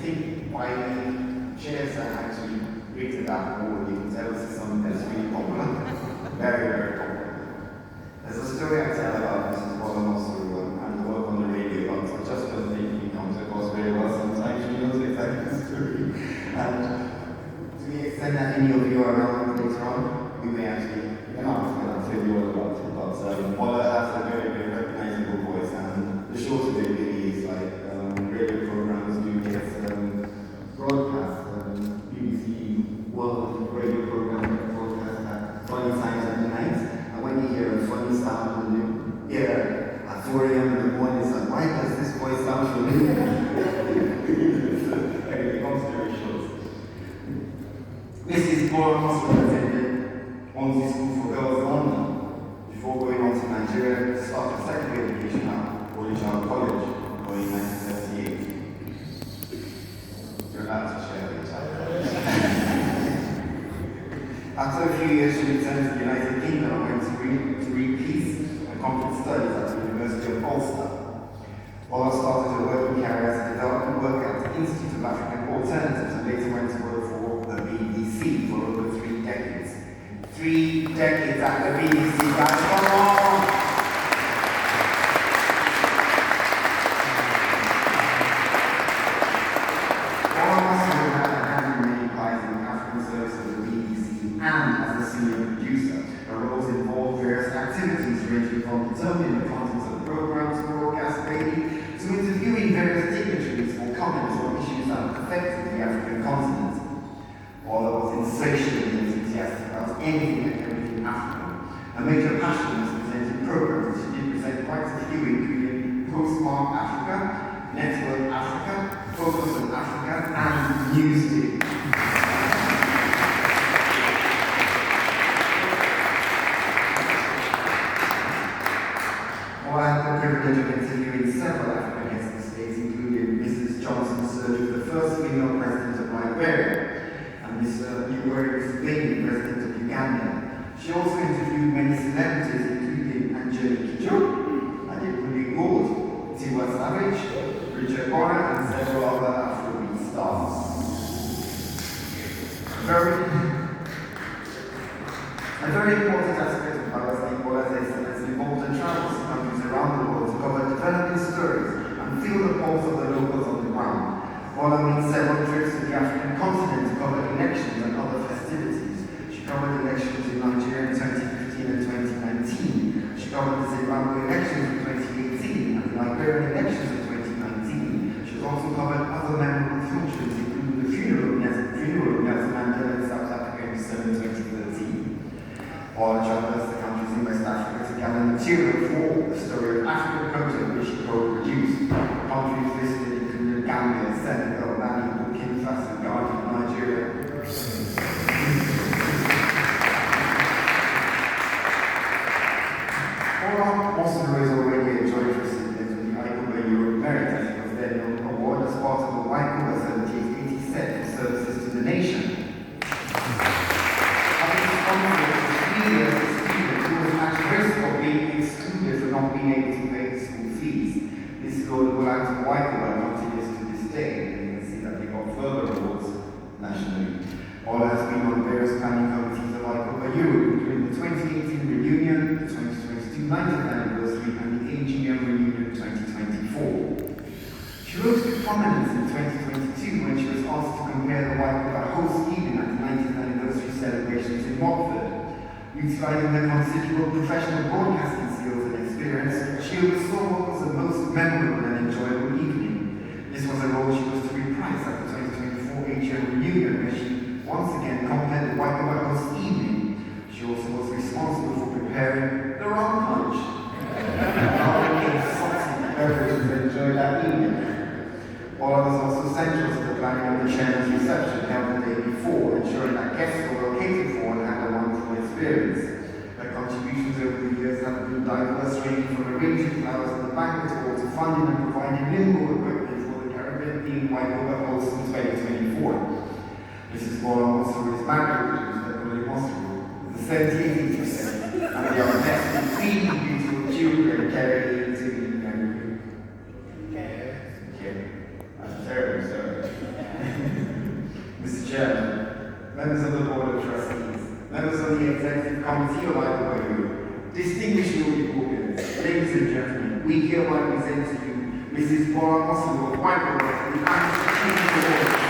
think why the chairs are actually rated up more, you can tell this is something that's really popular. Very, very popular. There's a story I tell about Mrs. Wallen also, and the work on the radio, but I just don't think he comes across very well sometimes. She knows exactly the story. And to the extent that any of you are around later on, we may actually, I'll tell you all about it. But Paula has a very, very recognizable voice, and the short of it really is like radio programs do get broadcast, BBC World radio program broadcast at funny times at night, and when you hear a funny sound and you hear at 4 a.m. in the morning, it's like, why does this voice sound familiar? Anyway, long story short. Mrs. Paula also attended Only School for Girls London before going on to Nigeria to start her secondary education at Holy Trinity College in 1978. You're about to share this. After a few years, she returned to the United Kingdom and went to read peace and conflict studies at the University of Ulster. Paula started her working career as a development worker at the Institute of African Alternatives and later went to work for the BBC for over 3 decades. 3 decades at the BBC, guys, come on! Paula also had a hand in many pies in the African service of the BBC and as a senior producer. Her roles involved various activities ranging from determining the contents of programs broadcast daily to interviewing various dignitaries for comments on issues that affected the African continent. Paula was insatiably enthusiastic about anything and everything African. Her major passion was presenting programs, and she did present quite a few, including Postmark Africa, Network Africa, Focus on Africa, and Newsday. Paula had the privilege of interviewing several African heads of state, including Mrs. Johnson Sirleaf, the first female president of Liberia, and Mr. Yoweri Museveni, president of Uganda. She also interviewed many celebrities, including Angelique Kidjo, Adekunle Gold, Tiwa Savage, Richard Bonner, and several other Afrobeat stars. A very important aspect of Paula's Paula's excellence involved the travels to countries around the world to cover developing stories and feel the pulse of the locals on the ground. Paula made several trips to the African continent to cover elections and other festivities. She covered elections in Nigeria in 2015 and 2019. She covered the Zimbabwe elections in 2018 and the Liberian elections in 2019. She has also covered other memorable functions, including the funeral of Nelson Mandela in South Africa in December 2013. Paula traversed the countries in West Africa to gather material for the story of African culture, which she co-produced. Countries listed included Gambia, Senegal, Mali, Burkina Faso, Ghana, and Nigeria. Paula also was already a joint recipient of the ICOBA Europe Merit, as it was then known, award as part of the WICOBA 78 set of services to the nation. Having sponsored for 3 years a student who was at risk of being excluded for not being able to pay the school fees. This role belongs to WICOBA and continues to this day. And you can see that they got further awards nationally. Paula has been on various planning committees of ICOBA Europe, including the 2018 reunion, the 2022 90th anniversary, and the AGM reunion 2024. She rose to prominence in 2022 when she was asked to compare the WICOBA host evening at the 90th anniversary celebrations in Watford. Utilizing her considerable professional broadcasting skills and experience, she oversaw what was the most memorable and enjoyable evening. This was a role she was to reprise at the 2024 AGM reunion, where she once again compared the WICOBA host evening. She also was responsible for preparing the rum punch. Beverages to enjoy that evening. Paula was also central to the planning of the chairman's reception held the day before, ensuring that guests were well catered for and had a wonderful experience. Her contributions over the years have been diverse, ranging from arranging flowers in the banquet halls, funding and providing limbo equipment for the Caribbean WICOBA host in 2024. Mrs. Boyle Mosser is married to Mr. Holy Mosser, the 78%, and they are testing 3 beautiful children carrying to I'm terribly sorry. Mr. Chairman, members of the Board of Trustees, members of the Executive Committee of ICOBA, distinguished audience, ladies and gentlemen, we hereby present to you Mrs. Boyle Mosser of WICOBA, the Anti-Cheating Award.